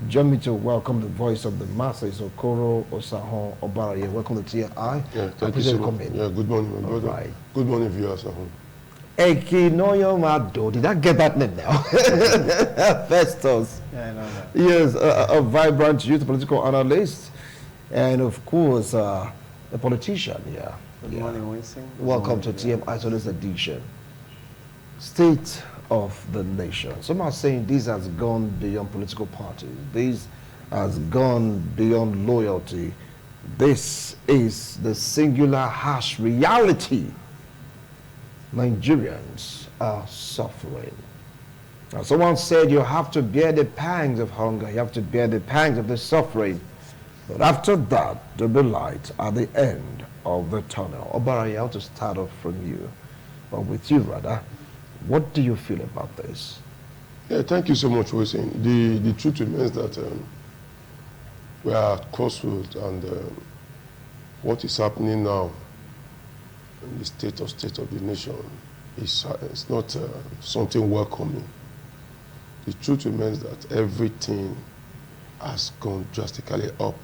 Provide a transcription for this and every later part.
Join me to welcome the voice of the masses, Okoro Osahon Obaraye. Welcome to TMI. Yeah, thank you so much. Yeah, good morning, my brother. Right. Good morning, viewers at home. Ekinoyo Mado. Did I get that name now? Festus. Yeah, I know that. Yes, a vibrant youth political analyst, and of course, a politician. Yeah. Good morning, Winston. Welcome to TMI Today's edition. State of the nation. Some are saying this has gone beyond political parties. This has gone beyond loyalty. This is the singular harsh reality. Nigerians are suffering. Now, someone said you have to bear the pangs of hunger. You have to bear the pangs of the suffering. But after that, there'll be light at the end of the tunnel. Obaraye, I want to start off from you, or with you rather. What do you feel about this? Yeah, thank you so much for saying. The truth remains that we are at crossroads, and what is happening now in the state of the nation is it's not something welcoming. The truth remains that everything has gone drastically up.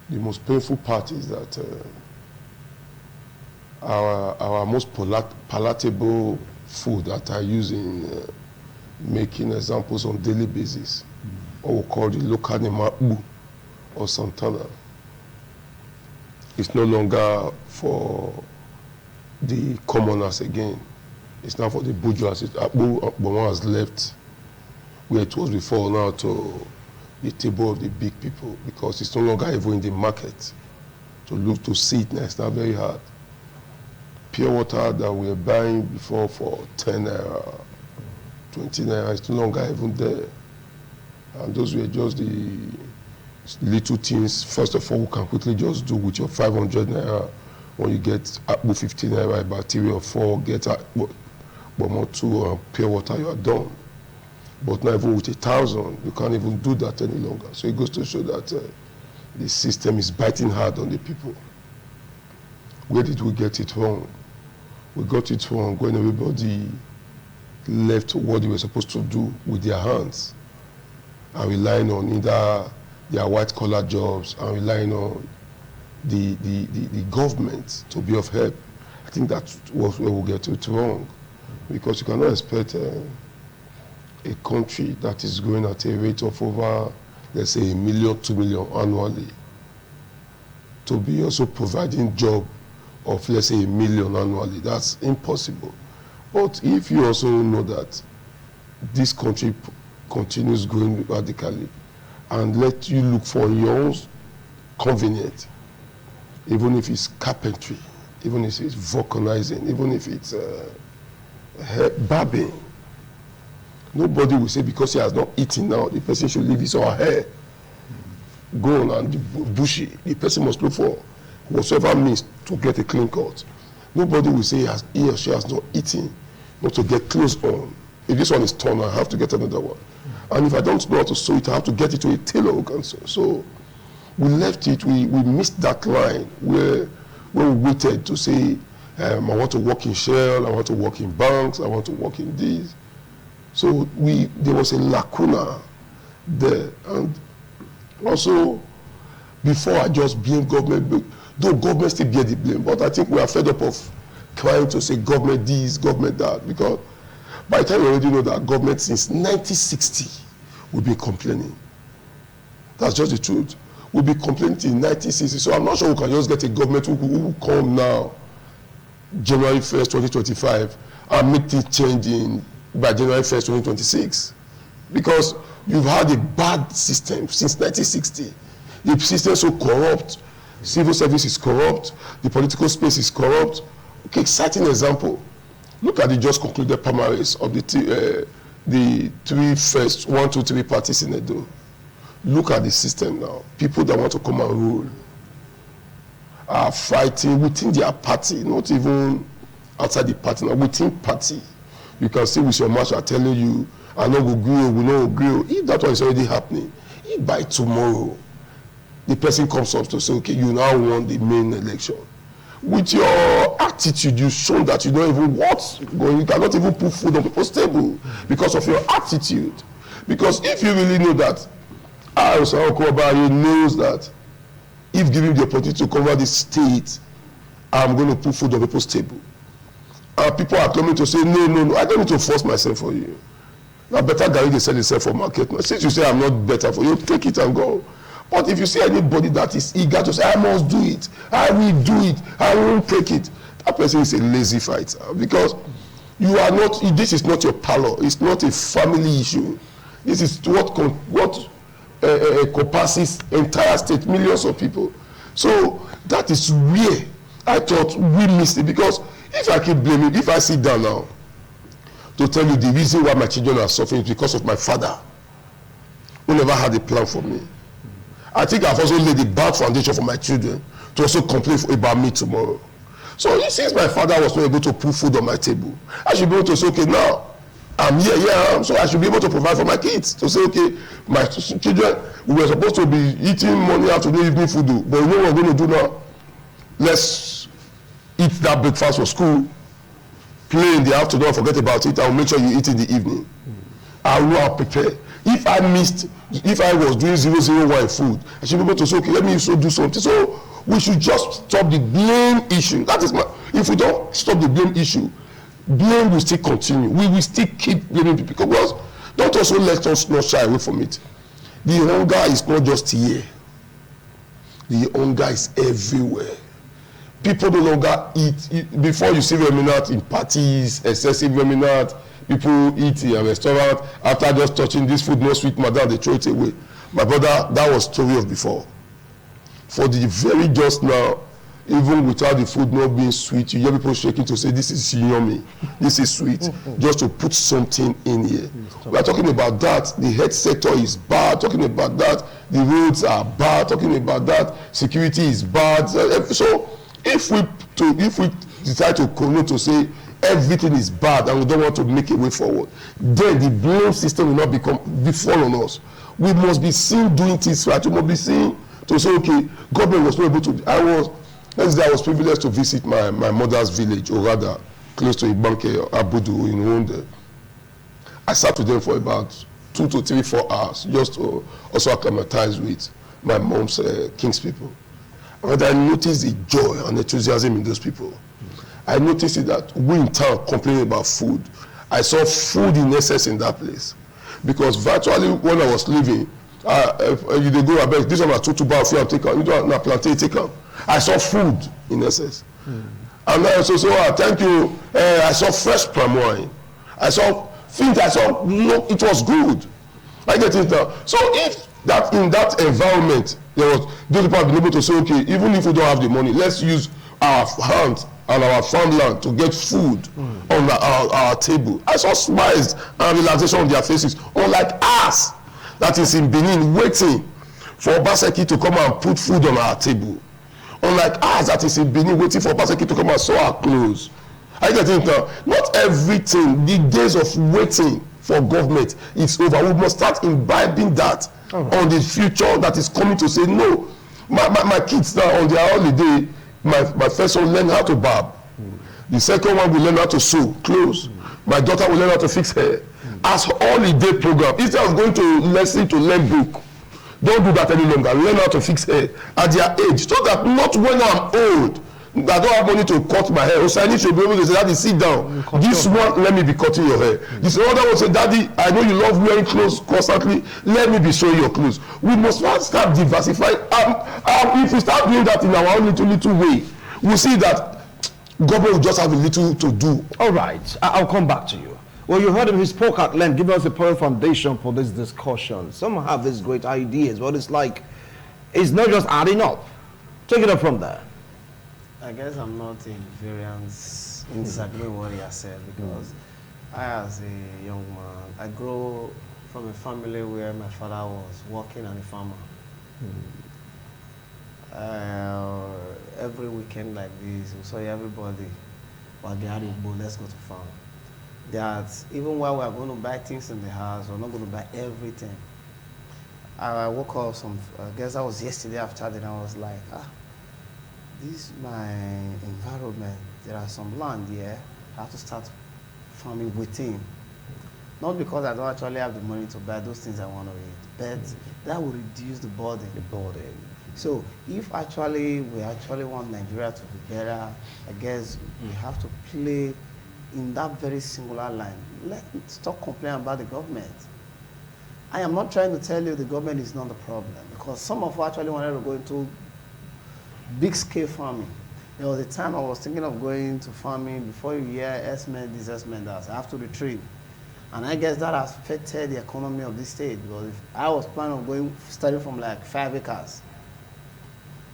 The most painful part is that our most palatable food that are used in making examples on daily basis, what we call the local name or Santana, it's no longer for the commoners again. It's now for the bourgeois. Akbu has left where it was before now to the table of the big people, because it's no longer even in the market. To look to see it now, it's now very hard. Pure water that we were buying before for 10 naira, 20 naira, it's no longer even there. And those were just the little things. First of all, we can quickly just do with your 500 naira. When you get Akbu 15 naira, about 3 or 4, get more 2 pure water, you are done. But now even with 1,000, you can't even do that any longer. So it goes to show that the system is biting hard on the people. Where did we get it wrong? We got it wrong when everybody left what they were supposed to do with their hands and relying on either their white-collar jobs and relying on the government to be of help. I think that was where we get it wrong, because you cannot expect a country that is growing at a rate of over, let's say, 1 million, 2 million annually, to be also providing job of, let's say, 1 million annually. That's impossible. But if you also know that this country continues growing radically, and let you look for your own convenience, even if it's carpentry, even if it's vulcanizing, even if it's barbing, nobody will say because he has not eaten now, the person should leave his or her hair go on and bushy. The person must look for whatsoever means to get a clean cut. Nobody will say he or she has not eaten, not to get clothes on. If this one is torn, I have to get another one. And if I don't know how to sew it, I have to get it to a tailor who can sew. So we left it, we missed that line where we waited to say, I want to work in Shell, I want to work in banks, I want to work in this. So there was a lacuna there. And also, before I just blame government, though government still bear the blame, but I think we are fed up of trying to say government this, government that, because by the time you already know that government since 1960 will be complaining. That's just the truth. We'll be complaining in 1960. So I'm not sure we can just get a government who will come now, January 1st, 2025, and make things change by January 1st, 2026. Because you've had a bad system since 1960. The system is so corrupt, civil service is corrupt, the political space is corrupt. Okay, exciting example. Look at the just concluded primaries of the 1, 2, 3 parties in Edo. Look at the system now. People that want to come and rule are fighting within their party, not even outside the party, now within party. You can see with your mouth are telling you, I know we know agree. If that one is already happening, if by tomorrow the person comes up to say, okay, you now won the main election, with your attitude, you've shown that you don't even want, you cannot even put food on people's table because of your attitude. Because if you really know that, Okobaye knows that if given the opportunity to cover the state, I'm going to put food on people's table. And people are coming to say, no, I don't need to force myself for you. Now, better Gary, they sell itself for market. Now, since you say I'm not better for you, take it and go. But if you see anybody that is eager to say, I must do it, I will do it, I won't take it, that person is a lazy fighter. Because you are not, this is not your parlor, it's not a family issue. This is what encompasses entire state, millions of people. So that is where I thought we missed it. Because if I keep blaming, if I sit down now to tell you the reason why my children are suffering is because of my father, who never had a plan for me. I think I've also laid a bad foundation for my children to also complain about me tomorrow. So since my father was not able to put food on my table, I should be able to say, okay, now I'm here, so I should be able to provide for my kids. To say, okay, my children, we were supposed to be eating morning, afternoon, evening food, but you know what we're going to do now? Let's eat that breakfast for school, play in the afternoon, forget about it, I'll make sure you eat in the evening. I will not prepare. If I was doing 001 food, I should be able to say, okay, let me also do something. So we should just stop the blame issue. That is if we don't stop the blame issue, blame will still continue. We will still keep blaming people. Because don't also let us not shy away from it. The hunger is not just here. The hunger is everywhere. People no longer eat. Before you see remnant in parties, excessive remnant, people eat in a restaurant, after just touching this food, no sweet, madam, they throw it away. My brother, that was story of before. For the very just now, even without the food not being sweet, you hear people shaking to say, this is yummy, this is sweet, just to put something in here. We are talking about that, the health sector is bad, talking about that, the roads are bad, talking about that, security is bad. So if we decide to connote to say everything is bad and we don't want to make a way forward, then the blame system will not be fall on us. We must be seen doing things right. We must be seen to say, okay, government was not able to. I was privileged to visit my mother's village, or rather, close to Ibanke, Abudu, in Wonde. I sat with them for about 2 to 3, 4 hours, just to also acclimatize with my mom's King's people. And I noticed the joy and enthusiasm in those people. I noticed it that we in town complaining about food. I saw food in excess in that place. Because virtually when I was leaving, you dey go abeg, this one na 2 bar of you take am, you don't na plantain take am. I saw food in excess. And I also say, thank you, I saw fresh palm wine. I saw things, it was good. I get it now. So if that in that environment, those people have been able to say, okay, even if we don't have the money, let's use our hands and our farmland to get food on our table. I saw smiles and relaxation on their faces, unlike us that is in Benin waiting for Obaseki to come and put food on our table. Unlike us that is in Benin waiting for Obaseki to come and sew our clothes. I get it now. Not everything, the days of waiting for government is over. We must start imbibing that on the future that is coming to say, no, my kids now on their holiday, my first one learn how to barb. The second one will learn how to sew clothes. My daughter will learn how to fix hair. As holiday program, instead of going to lesson to learn book, don't do that any longer. Learn how to fix hair at their age, so that not when I'm old, I don't have money to cut my hair. So I need to be able to say, Daddy, sit down. This one, let me be cutting your hair. This other one say, Daddy, I know you love wearing clothes constantly. Let me be sewing your clothes. We must start diversifying. If we start doing that in our own little way, we'll see that government will just have a little to do. All right, I'll come back to you. Well, you heard him, he spoke at length, giving us a perfect foundation for this discussion. Some have these great ideas, but it's like, it's not just adding up. Take it up from there. I guess I'm not in variance in disagreeing with what he has said, because I, as a young man, I grew from a family where my father was working and a farmer. Every weekend like this, we saw everybody, but they had a bowl, let's go to farm. That even while we are going to buy things in the house, we're not going to buy everything. I woke up I guess that was yesterday after, then I was like, this is my environment. There are some land here. I have to start farming within. Not because I don't actually have the money to buy those things I want to eat, but that will reduce the burden. The burden. So if actually we actually want Nigeria to be better, I guess we have to play in that very singular line. Let's stop complaining about the government. I am not trying to tell you the government is not the problem, because some of us actually wanted to go into big scale farming. There was a time I was thinking of going to farming. Before you hear estimate this, estimate that, I have to retrieve. And I guess that has affected the economy of this state, because if I was planning on going, starting from like 5 acres.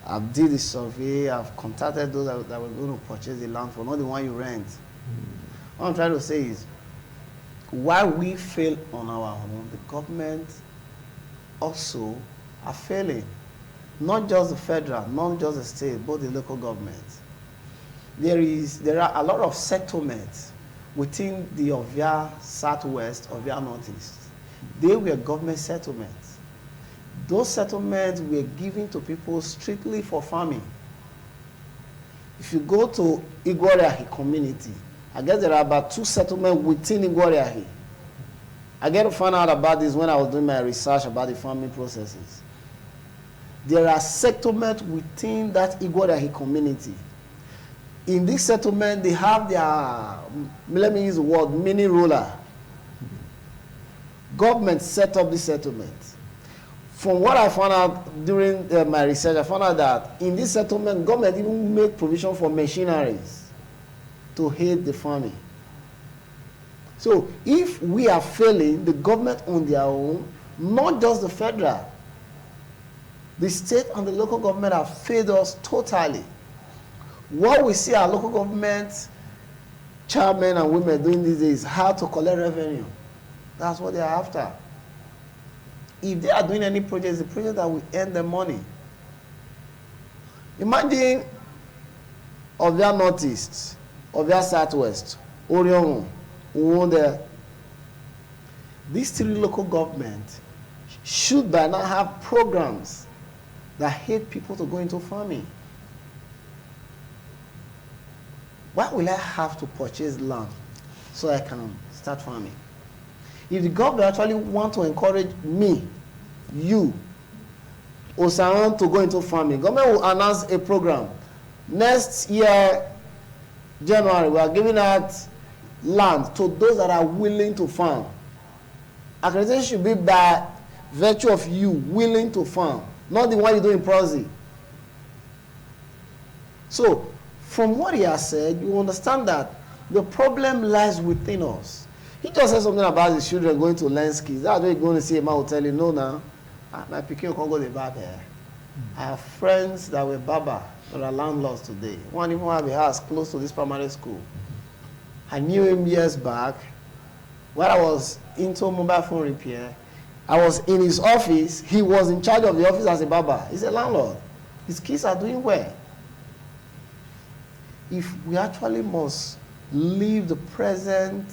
I've did the survey, I've contacted those that were going to purchase the land for, not the one you rent. What I'm trying to say is, while we fail on our own, the government also are failing. Not just the federal, not just the state, but the local government. There are a lot of settlements within the Ovia Southwest, Ovia Northeast. They were government settlements. Those settlements were given to people strictly for farming. If you go to Igwariahi community, I guess there are about 2 settlements within Igwariahi. I get to find out about this when I was doing my research about the farming processes. There are settlements within that Igwariahi community. In this settlement, they have their, let me use the word, mini ruler. Government set up this settlement. From what I found out during my research, I found out that in this settlement, government even made provision for machineries to aid the farming. So if we are failing, the government on their own, not just the federal, the state and the local government have failed us totally. What we see our local government chairmen and women doing these days is how to collect revenue. That's what they are after. If they are doing any project, the project that will earn them money. Imagine Ovia Northeast, Ovia Southwest, Orion, Uwonde. These 3 local governments should by now have programs that help people to go into farming. Why will I have to purchase land so I can start farming? If the government actually want to encourage me, you, Osaran, to go into farming, government will announce a program. Next year, January, we are giving out land to those that are willing to farm. Accreditation should be by virtue of you willing to farm, not the one you do in prosy. So, from what he has said, you understand that the problem lies within us. He just said something about his children going to learn skills. That's what you're going to see. A man will tell you, no, now, my pikin can't go to the barber. I have friends that were barber that are landlords today. One even have a house close to this primary school. I knew him years back. When I was into mobile phone repair, I was in his office. He was in charge of the office as a barber. He's a landlord. His kids are doing well. If we actually must leave the present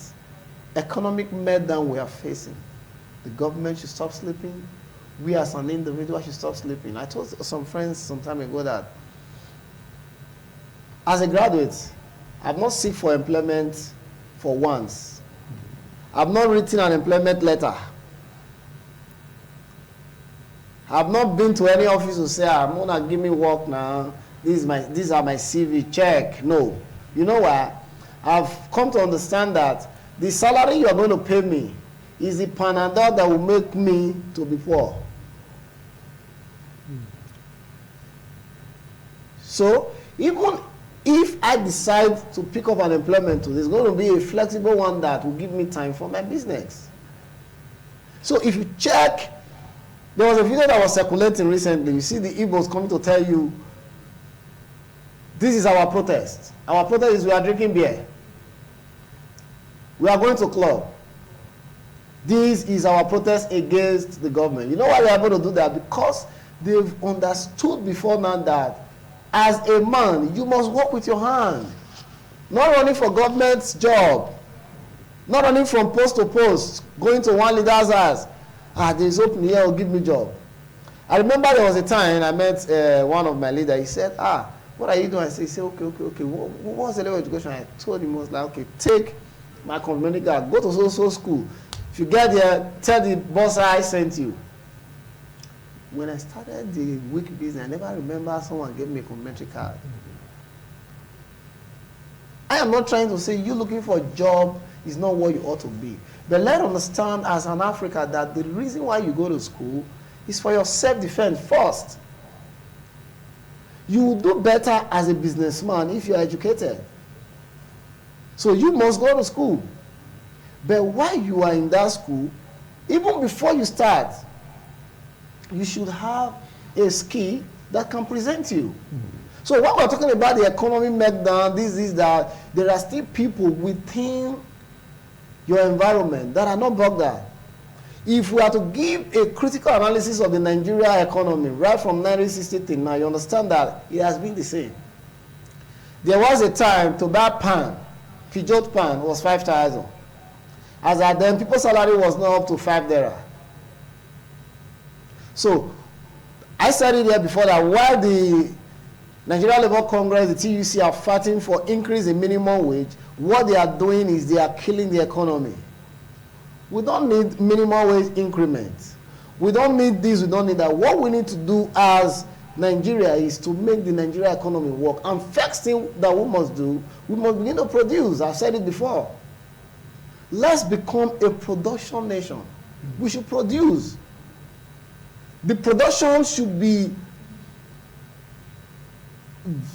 economic meltdown we are facing, the government should stop sleeping. We as an individual should stop sleeping. I told some friends some time ago that as a graduate, I've not seek for employment for once. I've not written an employment letter. I've not been to any office to say, I'm gonna give me work now. These are my CV, check. No. You know why? I've come to understand that the salary you are going to pay me is the Panadol that will make me to be poor. So, even if I decide to pick up an employment, it's going to be a flexible one that will give me time for my business. So, if you check, there was a video that was circulating recently. You see the Igbos coming to tell you, this is our protest. Our protest is we are drinking beer. We are going to club. This is our protest against the government. You know why they are able to do that? Because they've understood before now that as a man, you must work with your hand. Not running for government's job. Not running from post to post, going to one leader's house. There is open here, will give me job. I remember there was a time I met one of my leaders. He said, what are you doing? I said, okay. What's the level of education? I told him, I was like, okay, take my community card, go to social school, If you get there, tell the boss I sent you. When I started the week business, I never remember someone gave me a complimentary card. I am not trying to say you looking for a job is not what you ought to be. But let's understand as an African that the reason why you go to school is for your self-defense first. You will do better as a businessman if you are educated. So you must go to school. But while you are in that school, even before you start, you should have a skill that can present you. So when we're talking about the economy meltdown, this is that, there are still people within your environment that are not bugged out. If we are to give a critical analysis of the Nigeria economy right from 1960 till now, you understand that it has been the same. There was a time to buy pan, Peugeot pan was 5,000. As at then, people's salary was not up to 5 naira. So, I said it here before that while the Nigeria Labour Congress, the TUC, are fighting for increase in minimum wage, what they are doing is they are killing the economy. We don't need minimum wage increments. We don't need this, we don't need that. What we need to do as Nigeria is to make the Nigeria economy work. And first thing that we must do, we must begin to produce. I've said it before. Let's become a production nation. We should produce. The production should be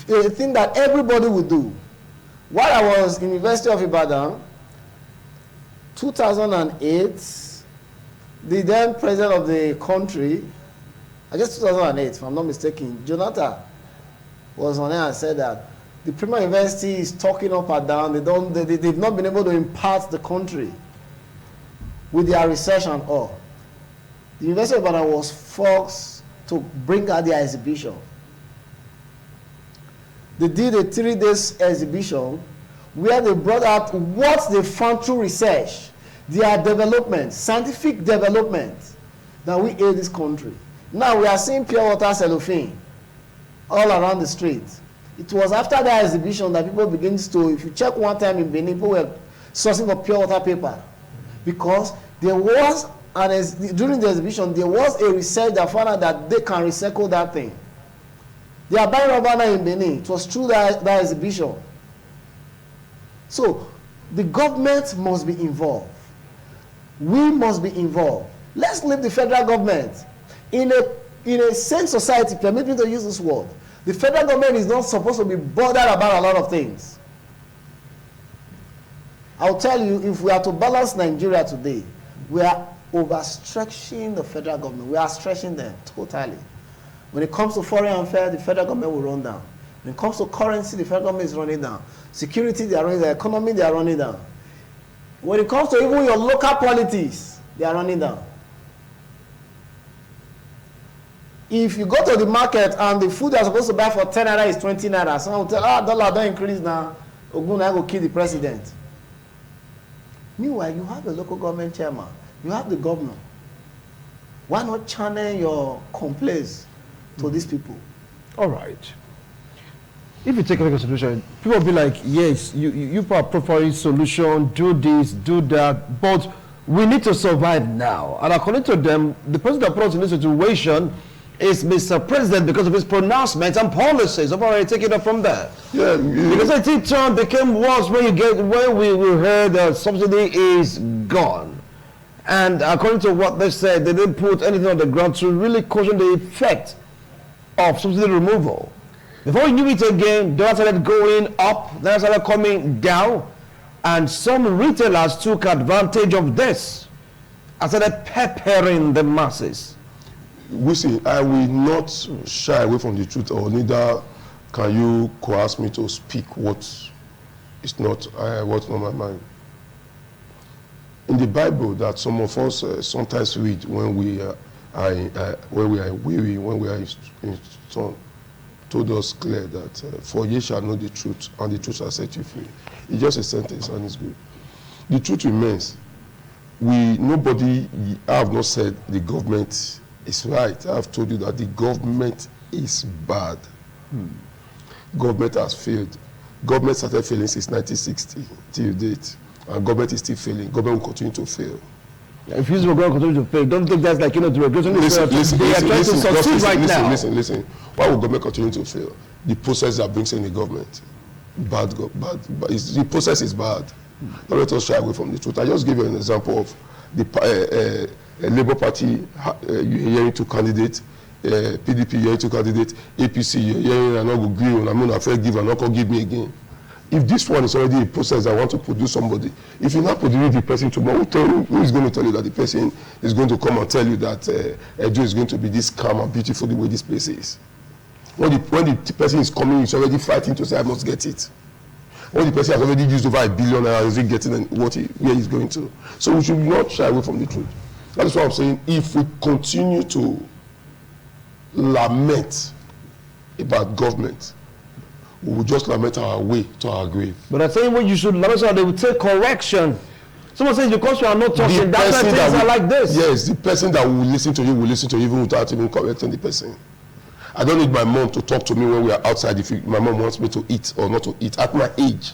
a thing that everybody would do. While I was in University of Ibadan, 2008, the then president of the country, I guess 2008, if I'm not mistaken, Jonathan was on air and said that the Premier University is talking up and down. They've not been able to impart the country with their research and all. The University of Ibadan was forced to bring out their exhibition. They did a 3-day exhibition where they brought out what they found through research, their development, scientific development that we aid this country. Now we are seeing pure water cellophane all around the street. It was after that exhibition that people began to, if you check one time in Benin, people were sourcing for pure water paper. Because there was, during the exhibition, there was a research that found out that they can recycle that thing. They are buying rubber now in Benin. It was through that exhibition. So, the government must be involved. We must be involved. Let's leave the federal government. In a sane society, permit me to use this word, the federal government is not supposed to be bothered about a lot of things. I'll tell you, if we are to balance Nigeria today, we are overstretching the federal government. We are stretching them totally. When it comes to foreign affairs, the federal government will run down. When it comes to currency, the federal government is running down. Security, they are running down. Economy, they are running down. When it comes to even your local politics, they are running down. If you go to the market and the food you're supposed to buy for 10 naira is 20 naira, someone will tell, dollar don't increase now. Ogun, I go kill the president. Meanwhile, you have a local government chairman. You have the governor. Why not channel your complaints to these people? All right. If you take a look at the solution, people will be like, yes, you are providing solution, do this, do that, but we need to survive now. And according to them, the person that put us in this situation is Mr. President because of his pronouncements and policies. I've already taken it from there. Yeah, because I think Trump became worse when we heard that subsidy is gone. And according to what they said, they didn't put anything on the ground to really caution the effect of subsidy removal. Before we knew it again, dollar started going up, then started coming down, and some retailers took advantage of this and started peppering the masses. We see, I will not shy away from the truth, or neither can you coerce me to speak what is not what's on my mind. In the Bible, that some of us sometimes read when we are weary, when we are in storm, told us clear that for ye shall know the truth, and the truth shall set you free. It's just a sentence, and it's good. The truth remains. Nobody, I have not said the government is right. I have told you that the government is bad. Government has failed. Government started failing since 1960 till date, and government is still failing. Government will continue to fail. If you will continue to fail, don't think that's like, the regulation. They are trying to succeed right now. Listen. Why will government continue to fail? The process that brings in the government. Bad. The process is bad. Don't let us shy away from the truth. I just give you an example of the Labour Party hearing two candidates, PDP hearing two candidates, APC hearing and not go agree on. I'm not afraid give and not give me again. If this one is already a process that want to produce somebody, if you not produce the person tomorrow, who is going to tell you that the person is going to come and tell you that Edo is going to be this calm and beautiful the way this place is? When the person is coming, he's already fighting to say, I must get it. When the person has already used over $1 billion and is getting where he's going to. So we should not shy away from the truth. That's what I'm saying. If we continue to lament about government, we will just lament our way to our grave. But I'm saying when you should lament, so they will take correction. Someone says because you are not talking, that's why things are like this. Yes, the person that will listen to you even without even correcting the person. I don't need my mom to talk to me when we are outside if my mom wants me to eat or not to eat at my age.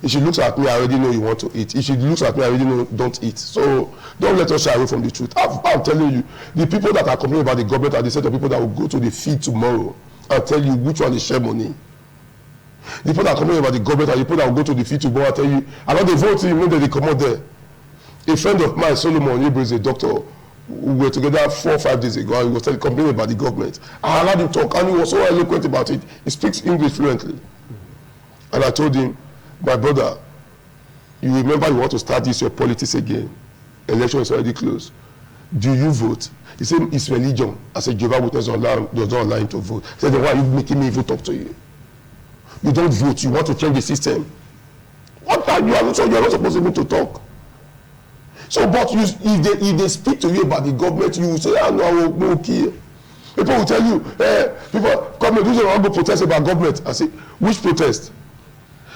If she looks at me, I already know you want to eat. If she looks at me, I already know don't eat. So don't let us shy away from the truth. I'm telling you, the people that are complaining about the government are the set of people that will go to the field tomorrow and tell you which one is share money. The people that are complaining about the government are the people that will go to the field tomorrow and tell you, I know they vote in when they come out there. A friend of mine, Solomon, he is a doctor. We were together 4 or 5 days ago and he was complaining about the government. I allowed him to talk and he was so eloquent about it. He speaks English fluently. And I told him, my brother, you remember you want to start this your politics again. Election is already closed. Do you vote? He said it's religion. I said Jehovah's Witness does not allow him to vote. He said, then why are you making me even talk to you? You don't vote, you want to change the system. What are you? You're not supposed even to talk. So, but if they speak to you about the government, you will say, no, I will okay. People will tell you, people come and go protest about government. I say, which protest?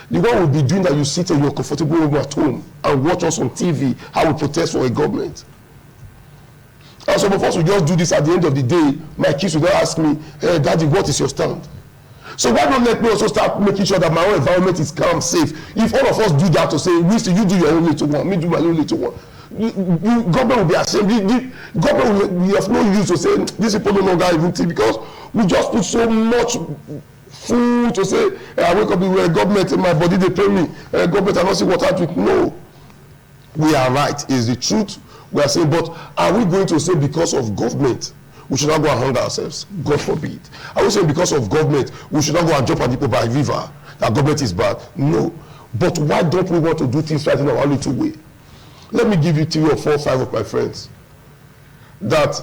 The one will be doing that you sit in your comfortable room at home and watch us on TV, how we protest for a government. And some of us will just do this at the end of the day. My kids will ask me, hey, Daddy, what is your stand? So why not let me also start making sure that my own environment is calm, safe? If all of us do that to say, you do your own little one, me do my own little one. Government will be ashamed. Government will have no use to say these people no longer even think because we just put so much food to say I wake up with government in my body they pay me government I don't see what I drink. No, we are right. Is the truth we are saying, but are we going to say because of government we should not go and hang ourselves? God forbid. Are we saying because of government we should not go and jump on people by river? That government is bad? No. But why don't we want to do things right in our little way? Let me give you 3 or 4 or 5 of my friends that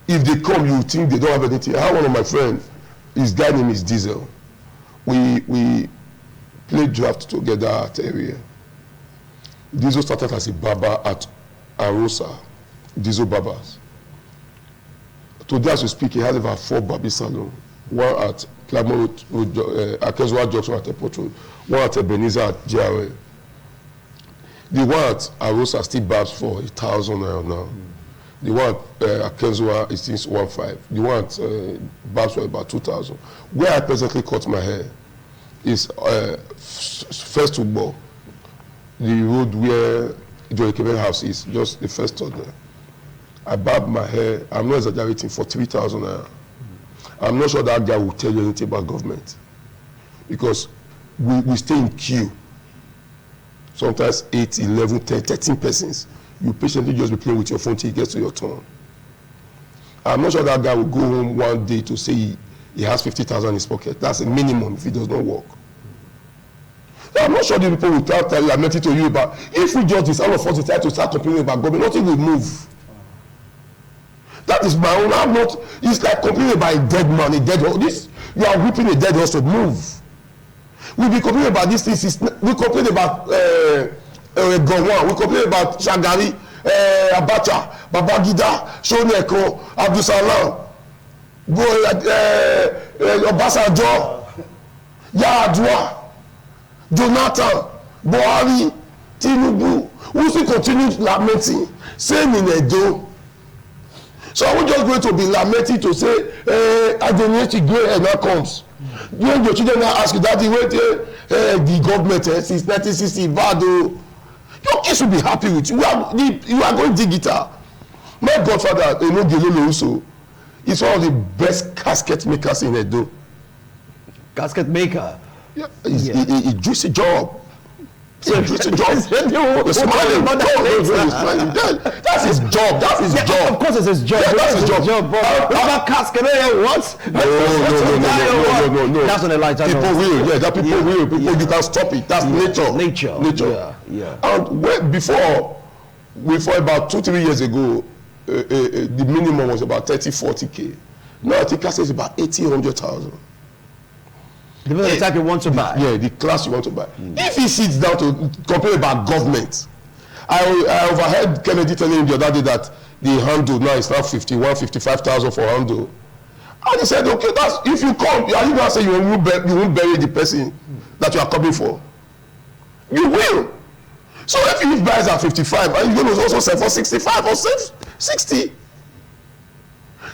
if they come, you think they don't have anything. I have one of my friends, his guy name is Diesel. We played draft together at area. Diesel started as a barber at Arosa, Diesel Barbers. Today as we speak, he has about 4 barber salons. One at Plymouth Road, Akezwa Junction at Airport Road, one at Ebenezer at GRL. The one at Arosa still barbs for 1,000 naira now. The one at Akezwa is still 1,500. The one at barbs for about 2,000. Where I presently cut my hair is first to Bo, the road where Joy Kevin house is, just the first turn there. I barb my hair, I'm not exaggerating, for 3,000 naira. I'm not sure that guy will tell you anything about government because we stay in queue. Sometimes 8, 11, 10, 13 persons. You patiently just be playing with your phone till it gets to your turn. I'm not sure that guy will go home one day to say he has 50,000 in his pocket. That's a minimum if he does not work. I'm not sure the people will start lamenting to you about if we just all of us decide to start complaining about government, nothing will move. That is my own. I'm not. It's like complaining about a dead man, a dead horse. This you are whipping a dead horse to move. We be complaining about these things. We complain about Gowon. We complain about Shagari, Abacha, Babangida, Shoneko, Abdusalam, Obasanjo, Yar'Adua, Jonathan, Buhari, Tinubu. We still continue lamenting. Same in Edo. So are we just going to be lamenting to say, Adenyechi great and now comes? When your children now ask you, Daddy, wait the government since 1960, bad. Your kids will be happy with you. You are going digital. My godfather, Gelolo also, is one of the best casket makers in Edo. Casket maker. Yeah, he juicy job. So it's a job. You're smiling. That's his job. That's his job. Of course, it's his job. Yeah, that's his job. But casket, what? No. That's not a lie. People will. Yeah, that people will. People, you can stop it. That's nature. Yeah. And before about 2-3 years ago, the minimum was about 30-40K. Now I think casket is about 80-100,000. Depending on the type you want to buy. Yeah, the class you want to buy. If he sits down to complain about government, I overheard Kennedy telling him the other day that the handle now is now 55,000 for handle. And he said, okay, that's if you come, are you going to say you won't bury the person that you are coming for? You will. So if you buys at 55, and you're going to also sell for 65 or 60.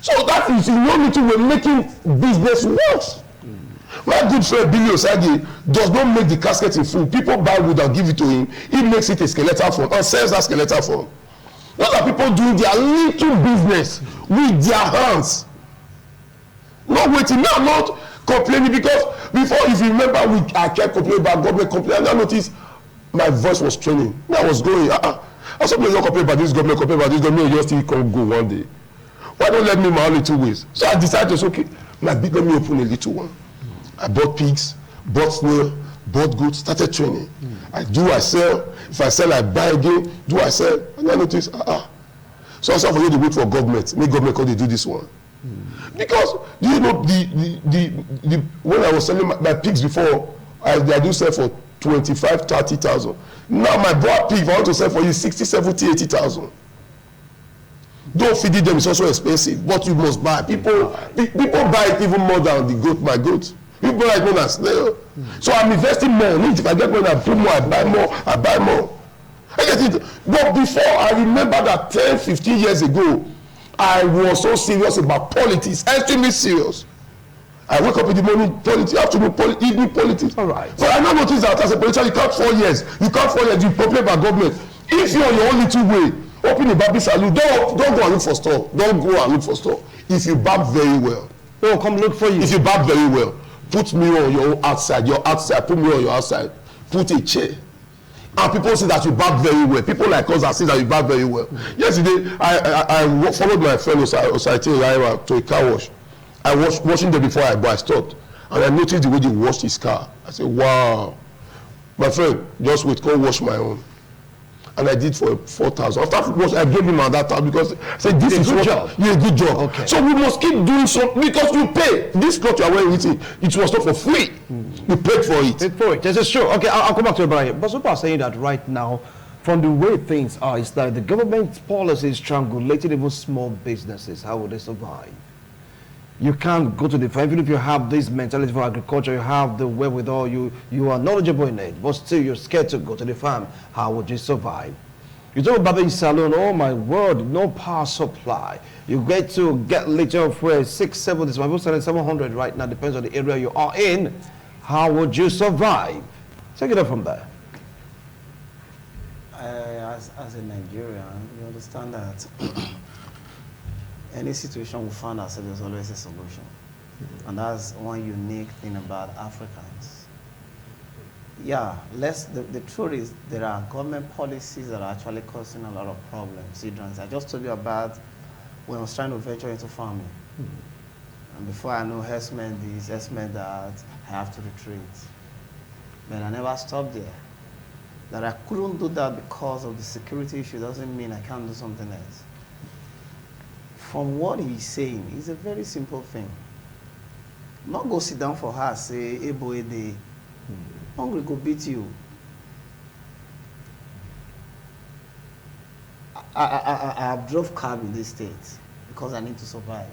So that is, you want me to be making business worse. My good friend Billy Osagi does not make the casket in full. People buy wood and give it to him. He makes it a skeletal form and sells that skeletal form. What are people doing their little business with their hands? Not waiting. Now, not complaining, because before, if you remember, I kept complaining about government complaining. And I noticed my voice was training. I was going, I was not complaining about this government, you just still can't go one day. Why don't let me my only 2 ways? So I decided to say, okay, let me open a little one. I bought pigs, bought snail, bought goods, started training. I sell. If I sell, I buy again. Do I sell? And I notice, So I forget to wait for government. Make government come, they do this one. Because, do you know, the when I was selling my pigs before, I do sell for 25,000-30,000. Now my broad pig, if I want to sell for you 60, 70, 80,000. Don't feed them, it's also expensive, but you must buy. People buy it even more than my goat. People like more than snail. So I'm investing more. If I get money, I put more, I buy more. I get it. But before, I remember that 10-15 years ago, I was so serious about politics, extremely serious. I wake up in the morning, politics, afternoon, evening, politics. All right. So I now notice that as a politician, you can't 4 years. You complain about government. If you're on your own little way, open a barber salon, don't go and look for store. Don't go and look for store. If you barb very well. They'll come look for you. If you barb very well, put me on your outside, put me on your outside, put a chair. And people say that you barb very well. People like us that say that you barb very well. Yesterday, I followed my friend Osai to a car wash. I was washing them before I stopped. And I noticed the way they washed his car. I said, wow. My friend, just wait, go wash my own. And I did for 4,000. After wash, I gave him that time because I said, this is good job. Yeah, good job. Okay. So we must keep doing so because you pay. This cloth you are wearing, it was not for free. You paid for it. This is true. Okay, I'll come back to it, Brian. But people are saying that right now, from the way things are, it's like the government policy is strangulating even small businesses. How will they survive? You can't go to the farm. Even if you have this mentality for agriculture, you have the wherewithal, you are knowledgeable in it, but still you're scared to go to the farm. How would you survive? You talk about barbering salon, oh my word, no power supply. You get little of where 670, some people selling 700 right now, depends on the area you are in. How would you survive? Take it up from there. As a Nigerian, you understand that any situation we find ourselves, there's always a solution. And that's one unique thing about Africans. Yeah, the truth is there are government policies that are actually causing a lot of problems. I just told you about when I was trying to venture into farming. And before I know herdsmen this, herdsmen that, I have to retreat. But I never stopped there. That I couldn't do that because of the security issue doesn't mean I can't do something else. From what he's saying, it's a very simple thing. Not go sit down for her, say, hey boy, they hungry go beat you. I drove cab in this state because I need to survive.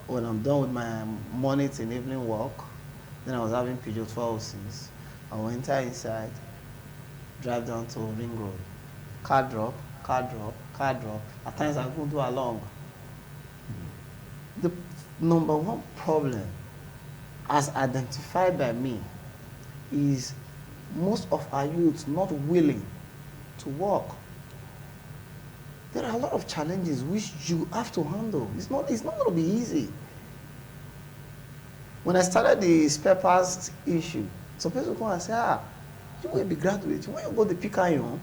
When I'm done with my morning and evening walk, then I was having Peugeot 1206. I will enter inside, drive down to Ring Road, car drop. At times I go do along. The number one problem, as identified by me, is most of our youth not willing to work. There are a lot of challenges which you have to handle. It's not going to be easy. When I started the spare parts issue, some people come and say, you will be graduate. When you go to pick you?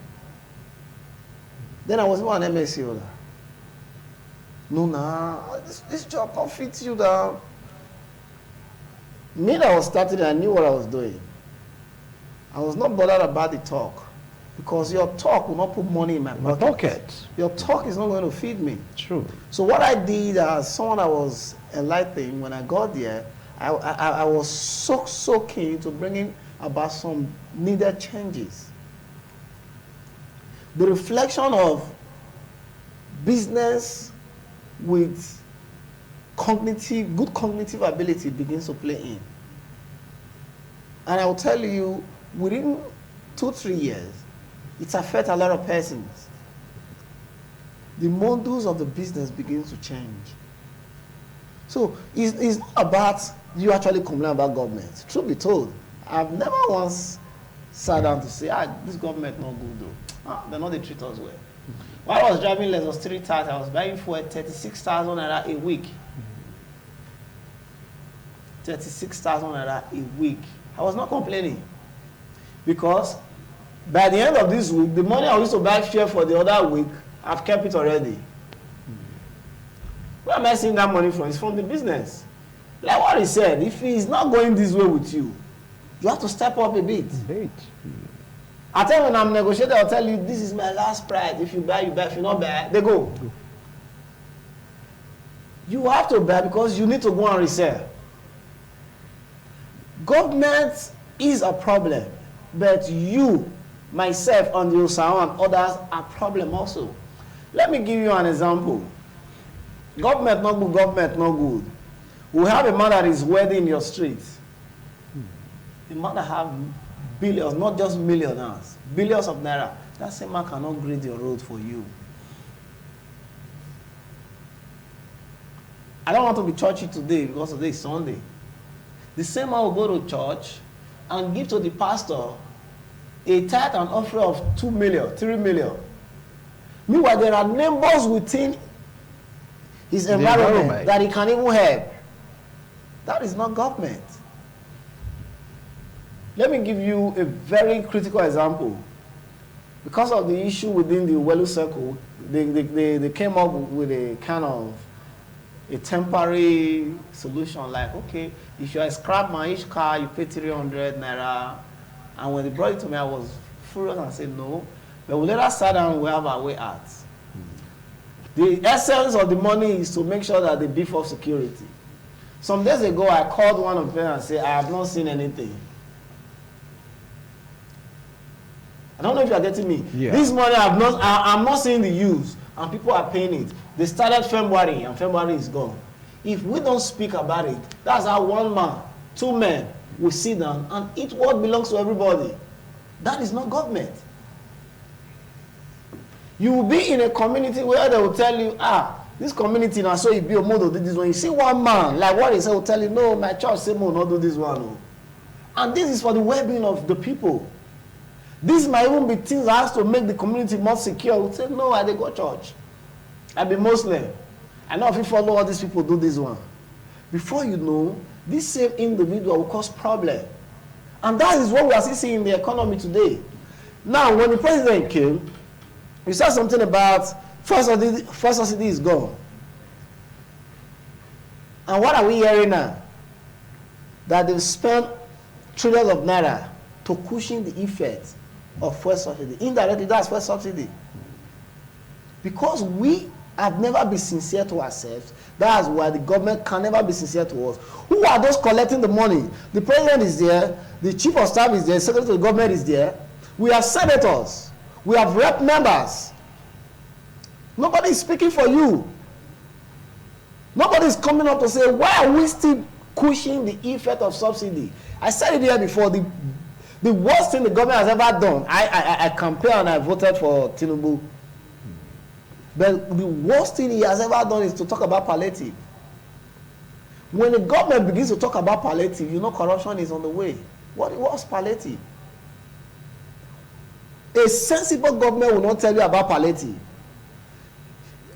Then I was an MSc holder. No, this job can't fit you down. Me that was starting, I knew what I was doing. I was not bothered about the talk. Because your talk will not put money in my pocket. Your talk is not going to feed me. True. So what I did as someone that was enlightened, when I got there, I was so keen to bring in about some needed changes. The reflection of business with good cognitive ability begins to play in. And I will tell you, within 2-3 years, it affects a lot of persons. The models of the business begins to change. So it's not about you actually complain about government. Truth be told, I've never once sat down to say, this government not good though. They're not, they treat us well. While I was driving Lexus 330, I was buying for 36,000 naira a week. 36,000 naira a week. I was not complaining. Because by the end of this week, the money I used to buy share for the other week, I've kept it already. Where am I seeing that money from? It's from the business. Like what he said, if he's not going this way with you, you have to step up a bit. I tell you when I'm negotiating, I'll tell you, this is my last price. If you buy, you buy. If you not buy, they go. You have to buy because you need to go and resell. Government is a problem, but you, myself, and the Osawa and others are a problem also. Let me give you an example. Government not good, government not good. We have a man that is wedding in your street. A man that have billions, not just millionaires, billions of naira. That same man cannot grade your road for you. I don't want to be churchy today because today is Sunday. The same man will go to church and give to the pastor a tithe and offering of 2 million, 3 million. Meanwhile, there are neighbors within his environment that he can even help. That is not government. Let me give you a very critical example. Because of the issue within the Welu circle, they came up with a kind of a temporary solution like, okay, if you are a scrap man, each car you pay 300 naira. And when they brought it to me, I was furious and said no. But we later sat down and we have our way out. The essence of the money is to make sure that they beef up security. Some days ago, I called one of them and said, I have not seen anything. I don't know if you are getting me. Yeah. This money, I'm not seeing the use, and people are paying it. They started February, and February is gone. If we don't speak about it, that's how one man, 2 men will sit down and eat what belongs to everybody. That is not government. You will be in a community where they will tell you, this community now, so it be a model do this one. You see one man, like what he said, will tell you, no, my church say will not do this one. No. And this is for the well-being of the people. This might even be things that has to make the community more secure. We'll say, no, I dey go church. I be Muslim. I know if you follow all these people do this one. Before you know, this same individual will cause problem. And that is what we are seeing in the economy today. Now, when the president came, he said something about first subsidy is gone. And what are we hearing now? That they've spent trillions of naira to cushion the effect of first subsidy. Indirectly, that's first subsidy. Because we have never been sincere to ourselves, that's why the government can never be sincere to us. Who are those collecting the money? The president is there, the chief of staff is there, the secretary of the government is there. We have senators, we have rep members. Nobody is speaking for you. Nobody is coming up to say, why are we still cushioning the effect of subsidy? I said it here before, the worst thing the government has ever done, I campaigned and I voted for Tinubu. But the worst thing he has ever done is to talk about palliative. When the government begins to talk about palliative, you know corruption is on the way. What's palliative? A sensible government will not tell you about palliative.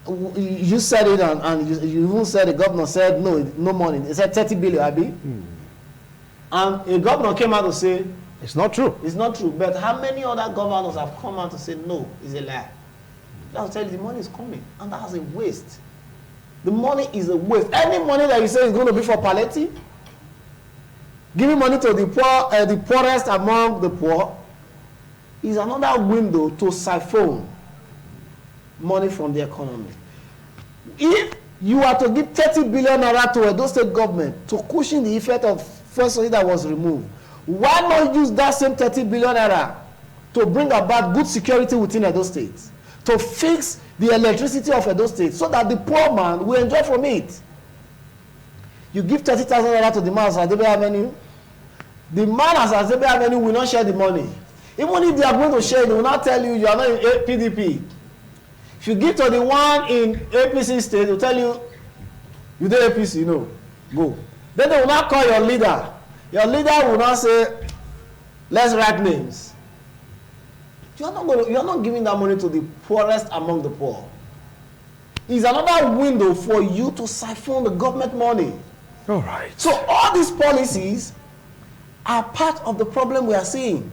You said it, and you even said the governor said no money. He said 30 billion, Abi. And a governor came out to say it's not true. It's not true. But how many other governors have come out to say no, it's a lie? I'll tell you, the money is coming, and that's a waste. The money is a waste. Any money that you say is going to be for palliative, giving money to the poor, the poorest among the poor, is another window to siphon money from the economy. If you are to give 30 billion naira to Edo State government to cushion the effect of first subsidy that was removed, why not use that same 30 billion naira to bring about good security within Edo State, to fix the electricity of Edo State, so that the poor man will enjoy from it? You give 30,000 naira to the man as Azebe Avenue, the man as Azebe Avenue will not share the money. Even if they are going to share, they will not tell you you are not in PDP. If you give to the one in APC state, they will tell you you did APC, no, go. Then they will not call your leader. Your leader will not say, let's write names. You are not giving that money to the poorest among the poor. It's another window for you to siphon the government money. All right. So all these policies are part of the problem we are seeing.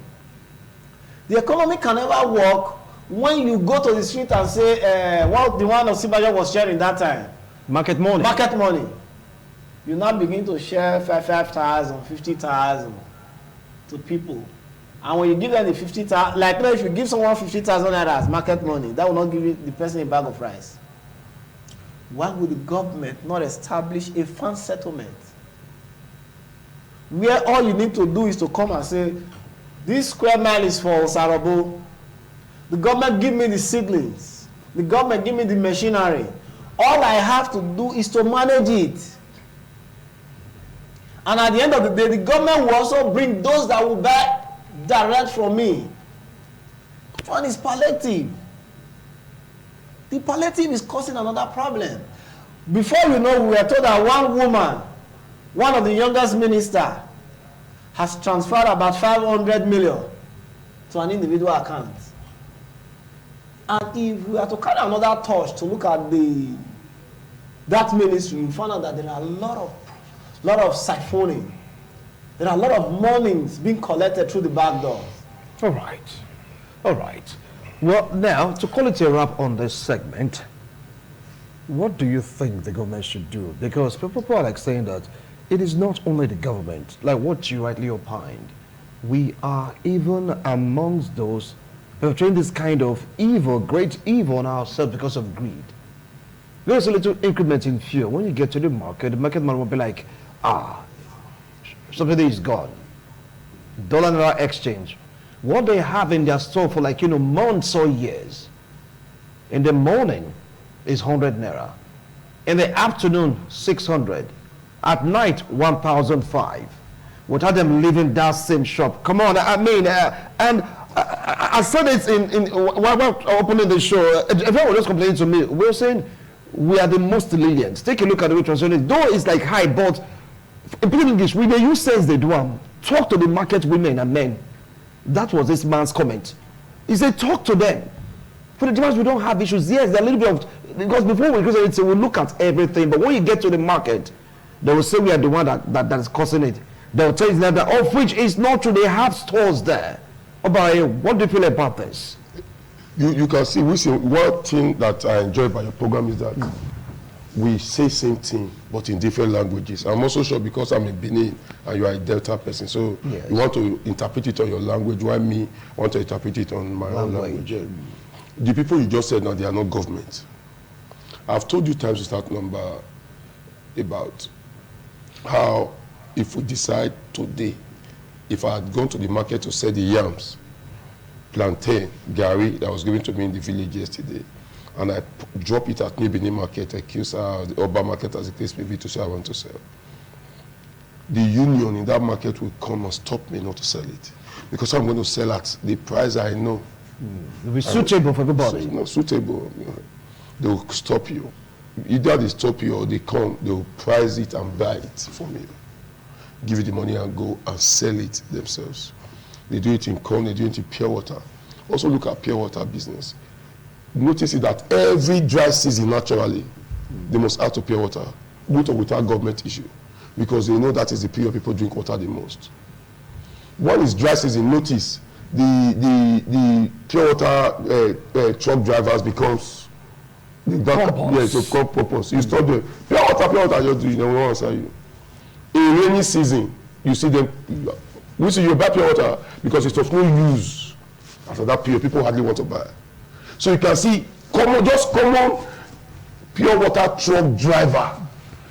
The economy can never work when you go to the street and say, what the one of Sibaja was sharing that time. Market money. Market money. You now begin to share 5,000, 50,000 to people. And when you give them the 50,000, like if you give someone 50,000 naira as market money, that will not give you the person a bag of rice. Why would the government not establish a fund settlement where all you need to do is to come and say, this square mile is for Sarabo. The government give me the seedlings. The government give me the machinery. All I have to do is to manage it. And at the end of the day, the government will also bring those that will buy direct from me. Which one is palliative? The palliative is causing another problem. Before you know, we were told that one woman, one of the youngest minister, has transferred about 500 million to an individual account. And if we are to carry another torch to look at that ministry, you find out that there are a lot of siphoning. There are a lot of monies being collected through the back doors. All right. All right. Well, now, to call it a wrap on this segment, what do you think the government should do? Because people are like saying that it is not only the government, like what you rightly opined. We are even amongst those perpetrating this kind of evil, great evil on ourselves because of greed. There's a little increment in fuel. When you get to the market man will be like, something is gone. Dollar naira exchange. What they have in their store for months or years. In the morning is 100 naira. In the afternoon, 600. At night, 1,005. Without them leaving that same shop. Come on, I mean, and I said it while opening the show. Everyone was just complaining to me. We're saying we are the most lenient. Take a look at the way translation. Though it's like high, but in plain English, we may use sense they do. Talk to the market women and men. That was this man's comment. He said, talk to them. For the demands, we don't have issues. Yes, there are a little bit of, because before we increase it, we look at everything. But when you get to the market, they will say we are the one that is causing it. They will tell you that, of which is not true. They have stores there. What do you feel about this? You can see, one thing that I enjoy about your program is that we say same thing, but in different languages. I'm also sure because I'm a Benin and you are a Delta person, so yes, you want to interpret it on your language, while me want to interpret it on my own language. The people you just said now, they are not government. I've told you times without number about how if we decide today, if I had gone to the market to sell the yams, plantain, gari that was given to me in the village yesterday, and I drop it at New Benin market, Akusa, the Oba market, as the case may be, to say I want to sell. The union in that market will come and stop me not to sell it, because I'm going to sell at the price I know. It will be suitable for everybody. Not suitable. They will stop you. Either they stop you or they come, they will price it and buy it from you. Give you the money and go and sell it themselves. They do it in corn, they do it in pure water. Also look at pure water business. Notice that every dry season, naturally, they must add to pure water, with or without government issue, because they know that is the period people drink water the most. One is dry season. Notice the pure water truck drivers becomes it's a purpose. You start doing pure water, just do, they won't answer you. In rainy season, you see them. We see you buy pure water because it's of no use. After that period, people hardly want to buy. So you can see common pure water truck driver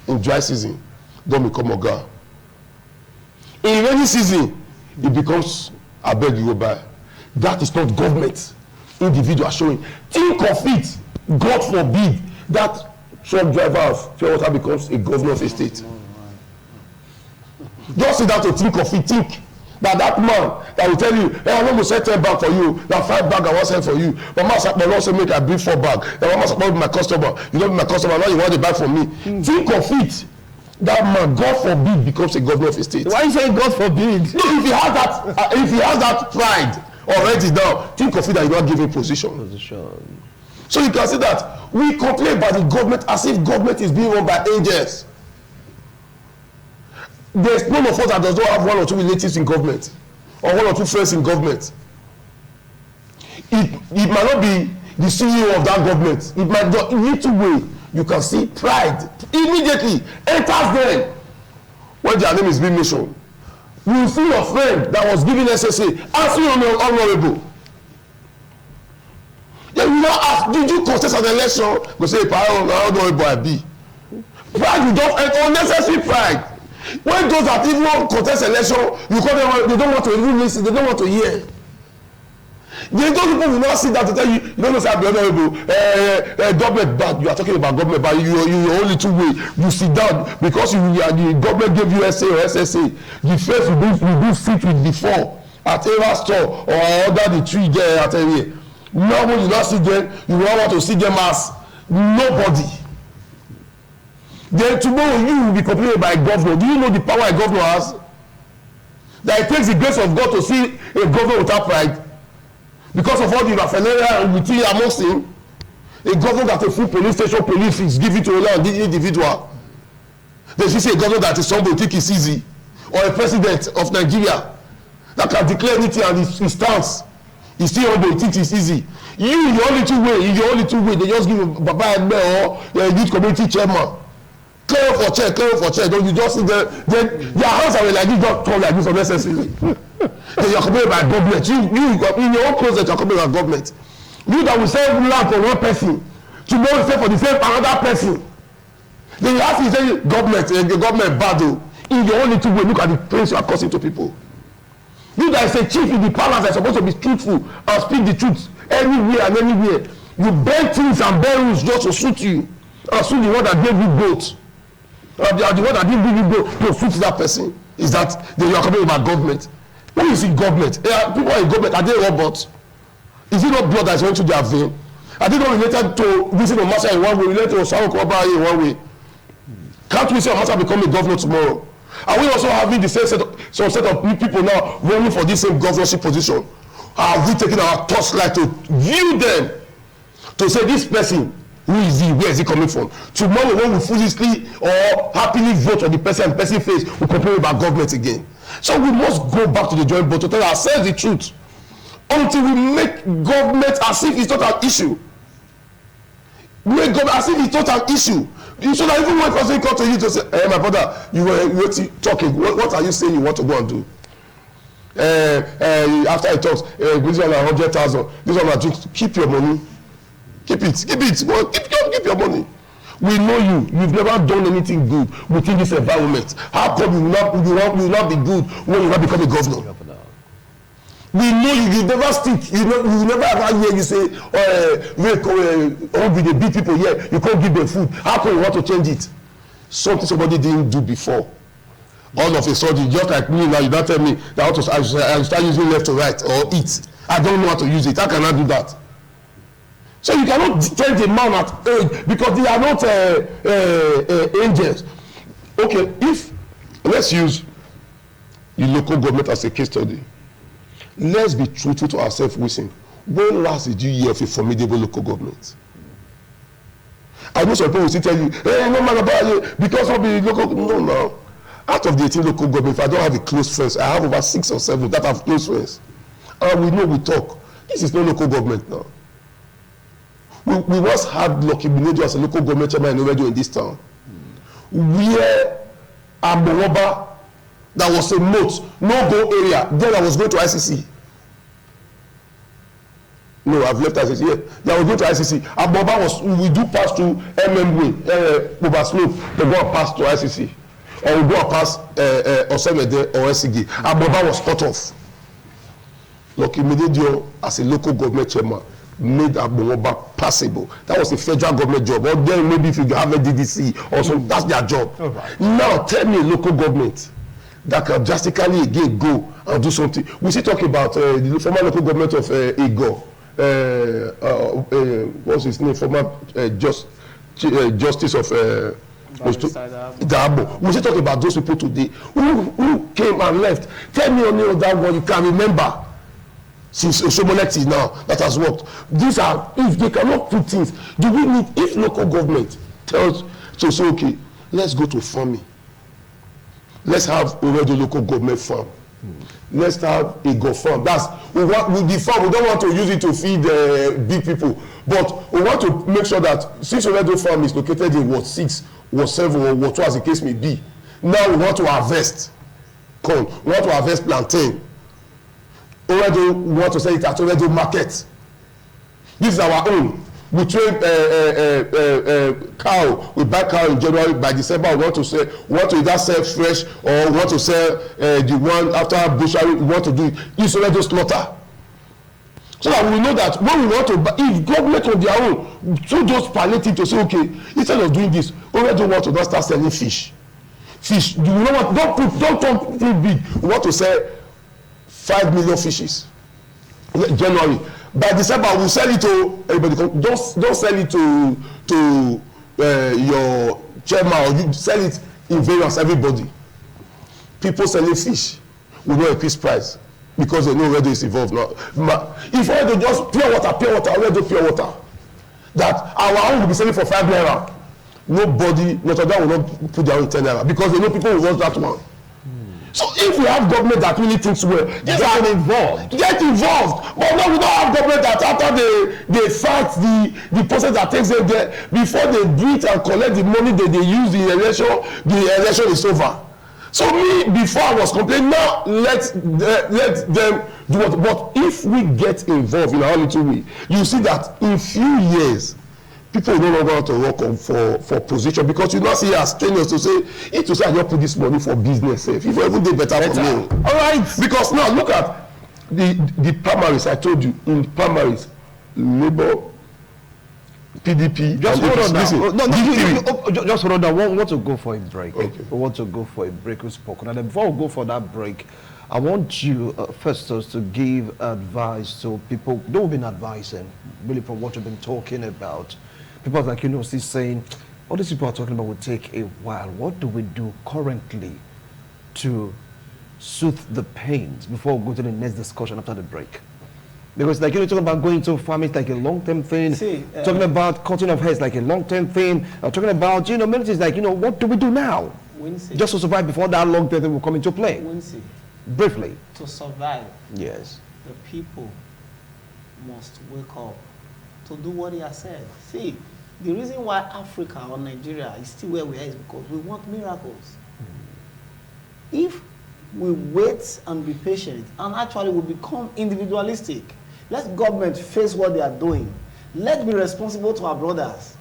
in dry season don't become oga. In rainy season, it becomes abeg you go buy. That is not government. Individual showing. Think of it. God forbid that truck driver of pure water becomes a governor of a state. Just sit down to think of it. Think that man that will tell you, hey, I want to sell 10 bags for you, now 5 bags I want to sell for you. But my support also make I bring 4 bags. Then my support my customer. You don't be my customer, now you want to buy from me. Think of it. That man, God forbid, becomes a governor of a state. Why you say God forbid? If he has that pride already now, think of it that you don't give him position. So you can see that we complain about the government as if government is being run by angels. There's none of us that does not have 1 or 2 relatives in government or 1 or 2 friends in government. It might not be the CEO of that government. It might not, in little way, you can see pride immediately enters them when their name is being mentioned. You will see your friend that was giving SSA asking honorable. Then you now ask, did you contest an election? Go say, honorable I be. Pride, you don't enter unnecessary pride. When those that even contest election, you call them, they don't want to even listen, they don't want to hear. Those people will not sit down to tell you, you don't know say I be honorable, government bad, you are talking about government bad, you only 2 way, you sit down because the government gave you SA or SSA, the first you do sit with before at Era store or under the tree there at area. Now when you not see them, you don't want to see them as nobody. Then tomorrow you will be complaining by a governor. Do you know the power a governor has? That it takes the grace of God to see a governor without pride. Because of all the raffineria within amongst him, a governor that a full police station police is given to an individual. Then she say a governor that is somebody think is easy, or a president of Nigeria that can declare anything and he stands. He still humble, he thinks it's easy. You in your only two way, they just give you Baba Egbe or youth community chairman. Clear for chair. Don't you just see them? Then their hands are like this, just turn like this unnecessarily. Then you are complaining about government. You in your own closet, you are complaining about government. You that will sell land for one person, tomorrow you sell for the same another person. Then you ask me, say government bad though. In your only 2 way, look at the things you are causing to people. You that is a chief in the palace are supposed to be truthful and speak the truth anywhere and anywhere. You bend things and bend rules just to suit you, and suit the one that gave you goat. Or the one that didn't give you goat to suit that person. Is that you are complaining about government? Who is in government? People are in government. Are they robots? Is it not blood that is going to their vein? Are they not related to Vincent Omasa in one way, related to Osamu Kwaba in one way? Can't we see Omasa become a governor tomorrow? Are we also having the same set of people now running for this same governorship position? Are we taking our torchlight to view them, to say this person, who is he, where is he coming from? Tomorrow when we foolishly or happily vote on the person and person face, we complain about government again. So we must go back to the drawing board to tell ourselves the truth until we make government as if it's not an issue. Make government as if it's not an issue. You should have even one person come to you to say, hey, my brother, you were talking. What are you saying you want to go and do? After he talks, this one 100,000. This one drink. Keep your money. Keep it. Well, keep your money. We know you. You've never done anything good within this environment. How come you will not be good when you not become a governor? We know you. You never stick. You never ever hear you say, with the big people here, you can't give them food. How come you want to change it? Something somebody didn't do before. All of a sudden, just like me now, you don't tell me that I start using left to right or eat. I don't know how to use it. How can I do that? So you cannot change a man at age because they are not angels. Okay, let's use the local government as a case study. Let's be truthful to ourselves, Wilson. When last did you hear of a formidable local government? I know some people will still tell you, hey, no matter about it, because of the local, no. Out of the 18 local government, if I don't have a close friends, I have over 6 or 7 that have close friends. And we know, we talk. This is no local government now. We once had Lucky Binejo as a local government chairman in this town. Where Ambowoba, that was a moat, no-go area, then I was going to ICC. No, I've left ICC. Yeah, then I was going to ICC. Ambowoba was, we do pass through MMA, over slope, they go and pass to ICC. Or we go and pass Osemede or SCG. Ambowoba was cut off. Lucky Binejo as a local government chairman made Ambowoba passable. That was a federal government job. Or then maybe if you have a DDC or something, that's their job. Right. Now tell me a local government that can drastically again go and do something. We still talk about the former local government of Igor. What's his name? Former justice of Dabo. We still talk about those people today who came and left. Tell me only of that one you can remember since Oshomolekti now that has worked. These are, if they cannot put things, do we need, if local government tells to say, okay, let's go to farming. Let's have already local government farm. Let's have a go farm. That's we want with the farm. We don't want to use it to feed big people, but we want to make sure that since already farm is located in Ward 6, Ward 7, or Ward 2, as the case may be, now we want to harvest corn. We want to harvest plantain. Already we want to sell it at already market. This is our own. We train cow. We buy cow in January. By December, we want to sell. We want to either sell fresh or we want to sell the one after butchery. We want to do it. It's already slaughter. So that we know that when we want to buy, if government on their own, through those palliative to say, okay, instead of doing this, already want to not start selling fish. Fish. You know what? Don't talk too big. We want to sell 5 million fishes. January. By December, we'll sell it to everybody. Don't sell it to your chairman, or you sell it in various everybody. People selling fish will know a piece price because they know where it's involved now. If I do just pure water, already pure water, that our own will be selling for 5 naira. Nobody, Notre Dame will not put their own 10 naira because they know people will want that one. So if we have government that really thinks well, get involved. But no, we don't have government that after they fight the process that takes them there, before they do it and collect the money that they use the election is over. So me, before I was complaining, now let them do what. But if we get involved in our little way, you see that in few years, people no longer want to work on for position because you not see as strenuous to say, I just put this money for business. If you even do better for me. All right. Because now look at the primaries. I told you in primaries, Labour, PDP. Just hold on now. Just hold on now. We want to go for a break. Okay. We want to go for a break. We spoke. Now, before we go for that break, I want you first to give advice to people. Don't been advising really from what you've been talking about. People like still saying, all these people are talking about will take a while. What do we do currently to soothe the pains before we go to the next discussion after the break? Because like talking about going to farming, it's like a long-term thing. Talking about cutting of heads, like a long-term thing. Talking about many things like what do we do now? Just to survive before that long-term thing will come into play. Briefly. To survive. Yes. The people must wake up to do what he has said. See, the reason why Africa or Nigeria is still where we are is because we want miracles. If we wait and be patient, and actually we become individualistic, let government face what they are doing. Let's be responsible to our brothers.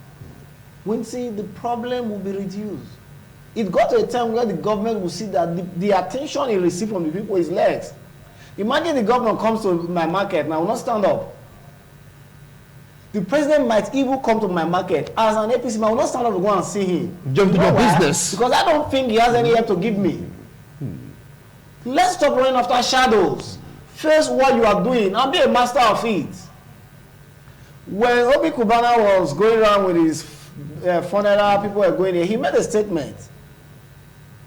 The problem will be reduced. It got to a time where the government will see that the attention it receives from the people is less. Imagine the government comes to my market and I will not stand up. The president might even come to my market as an APC, I will not stand up to go and see him. Just your business. Because I don't think he has any help to give me. Let's stop running after shadows. Face what you are doing and be a master of it. When Obi Kubana was going around with his funeral, people were going there, he made a statement.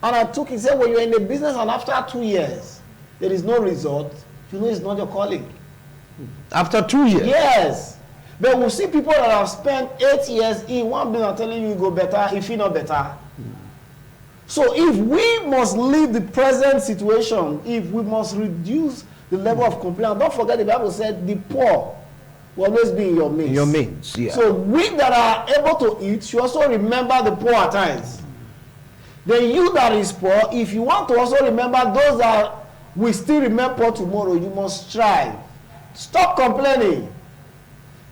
And he said, when you're in the business and after 2 years, there is no result, it's not your calling. After 2 years? Yes. But we see people that have spent 8 years in one business telling you go better, if you not better. So if we must leave the present situation, if we must reduce the level of complaint, don't forget the Bible said the poor will always be in your midst. In your midst, yeah. So we that are able to eat should also remember the poor at times. Then you that is poor, if you want to also remember those that will still remain poor tomorrow, you must strive. Stop complaining.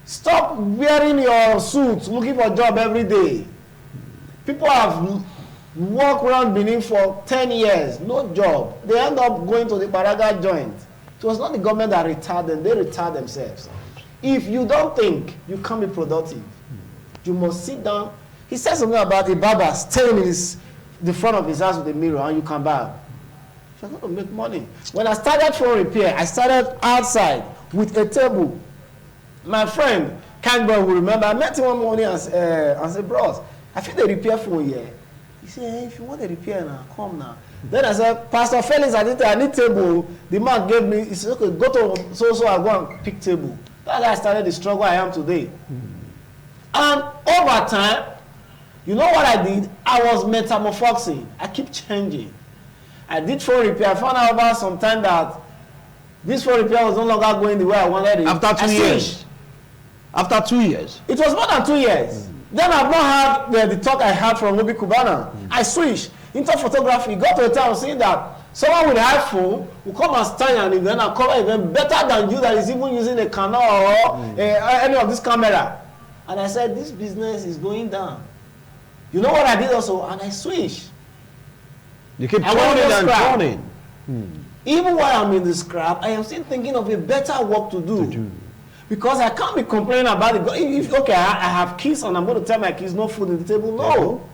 Stop wearing your suit, looking for a job every day. People have walked around Benin for 10 years, no job. They end up going to the Baraga joint. It was not the government that retired them, they retired themselves. If you don't think you can't be productive, you must sit down. He said something about a barber staying in the front of his house with a mirror and you come back. You're going to make money. When I started phone repair, I started outside with a table. My friend, Kangbo, will remember, I met him one morning and said, bros, I feel the repair phone here. He said, hey, if you want a repair now, come now. Then I said, Pastor Felix, I need table. The man gave me, he said, okay, go to so I go and pick table. That's how I started the struggle I am today. And over time, you know what I did? I was metamorphosing. I keep changing. I did phone repair. I found out about some time that this phone repair was no longer going the way I wanted it. After 2 years? After 2 years? It was more than 2 years. Then I've not had the talk I had from Obi Kubana. I switched into photography. Got to a time seeing that someone with an iPhone will come and stand and then cover even better than you that is even using a Canon or any of this camera. And I said, this business is going down. You know what I did also? And I switched. You keep turning and turning. Even while I'm in the scrap, I am still thinking of a better work to do. Because I can't be complaining about it. If okay, I have kids and I'm going to tell my kids no food on the table. No.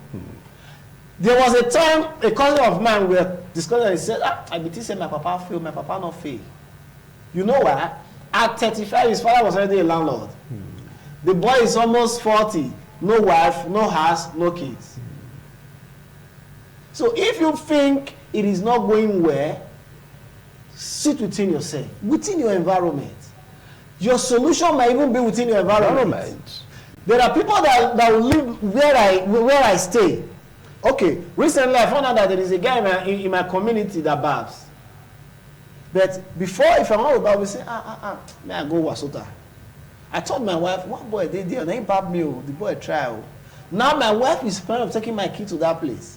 There was a time a cousin of mine we were discussing and he said, I be said my papa fail, my papa not fail. You know what? At 35, his father was already a landlord. The boy is almost 40. No wife, no house, no kids. So if you think it is not going well, sit within yourself, within your environment. Your solution might even be within your environment. There are people that will live where I stay. Okay, recently I found out that there is a guy in my community that barbs. But before, if I want to barb, we say, may I go Wasota? I told my wife, one boy they did, and he barbed me, the boy tried. Now my wife is planning on taking my kid to that place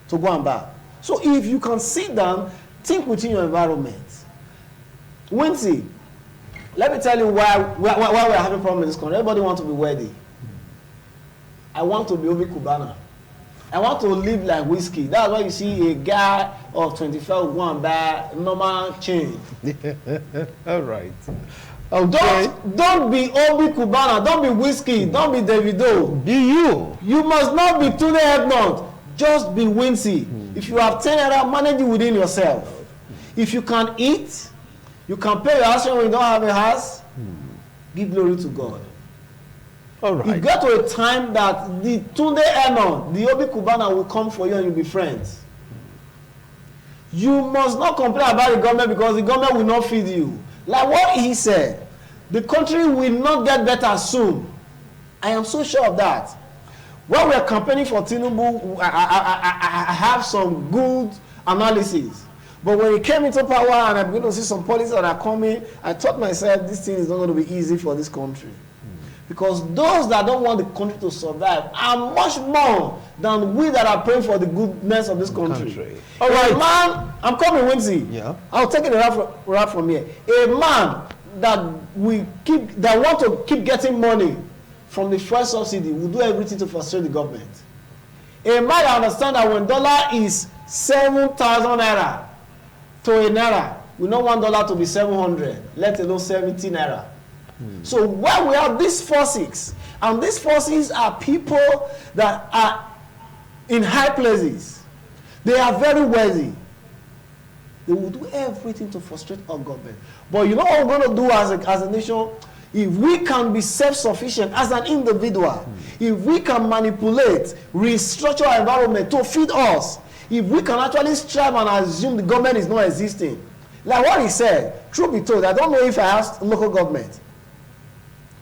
to go and barb. So if you can sit down, think within your environment. Wincy, let me tell you why we're having problems in this country. Everybody wants to be wealthy. I want to be Obi Kubana. I want to live like whiskey. That's why you see a guy of 25 will go and buy normal chain. All right. Okay. Don't be Obi Kubana. Don't be whiskey. Don't be Davido. Be you. You must not be Tune Headnut. Just be Wincy. If you have 10 naira, manage it within yourself. If you can eat, you can pay your house when you don't have a house. Give glory to God. All right. You get to a time that the Tunde Enon, the Obi Kubana will come for you and you'll be friends. You must not complain about the government because the government will not feed you. Like what he said, the country will not get better soon. I am so sure of that. When we are campaigning for Tinubu, I have some good analysis. But when he came into power and I began to see some policies that are coming, I thought myself, this thing is not going to be easy for this country. Because those that don't want the country to survive are much more than we that are praying for the goodness of this country. All right, man, I'm coming, Wincy. Yeah. I'll take it right from here. A man that want to keep getting money from the first subsidy will do everything to frustrate the government. A man that understands that when dollar is 7,000 naira to a naira, we don't want dollar to be 700, let alone 70 naira. So when we have these forces, and these forces are people that are in high places, they are very wealthy. They will do everything to frustrate our government. But you know what we're going to do as a nation? If we can be self-sufficient as an individual, if we can manipulate, restructure our environment to feed us, if we can actually strive and assume the government is not existing, like what he said, truth be told, I don't know if I have local government.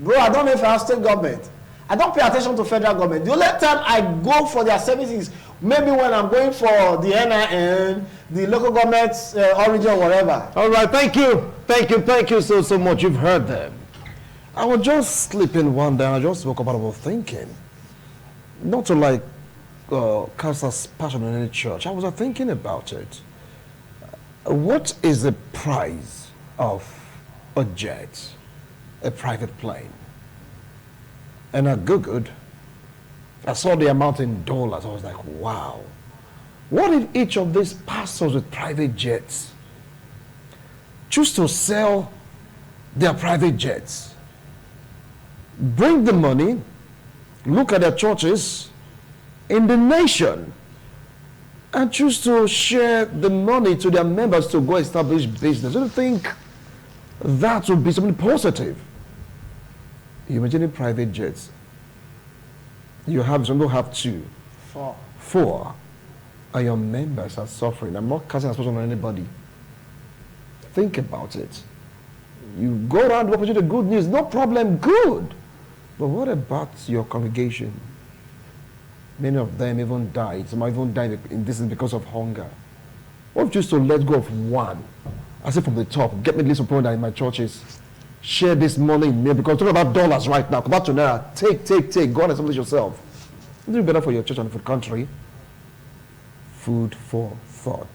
Bro, I don't know if I have state government. I don't pay attention to federal government. The only time I go for their services, maybe when I'm going for the NIN, the local government's origin or whatever. All right, thank you. Thank you so much. You've heard them. I was just sleeping one day and I just woke up and I was thinking, not to like cast aspersion on any church. I was thinking about it. What is the price of a jet, a private plane? And I Googled, I saw the amount in dollars. I was like, wow. What if each of these pastors with private jets choose to sell their private jets, bring the money, look at their churches in the nation, and choose to share the money to their members to go establish business? Do you think that would be something positive? You imagine private jets. You have, some people have 2, 4, and your members are suffering. I'm not casting aspersion on anybody. Think about it. You go around the opportunity, good news, no problem, good. But what about your congregation? Many of them even died. Some even died in this is because of hunger. What if just to let go of one? I say from the top, get me the list of people that in my churches. Share this money in me, because talking about dollars right now. Come back to naira. Take. Go and establish yourself. Do better for your church and for the country. Food for thought.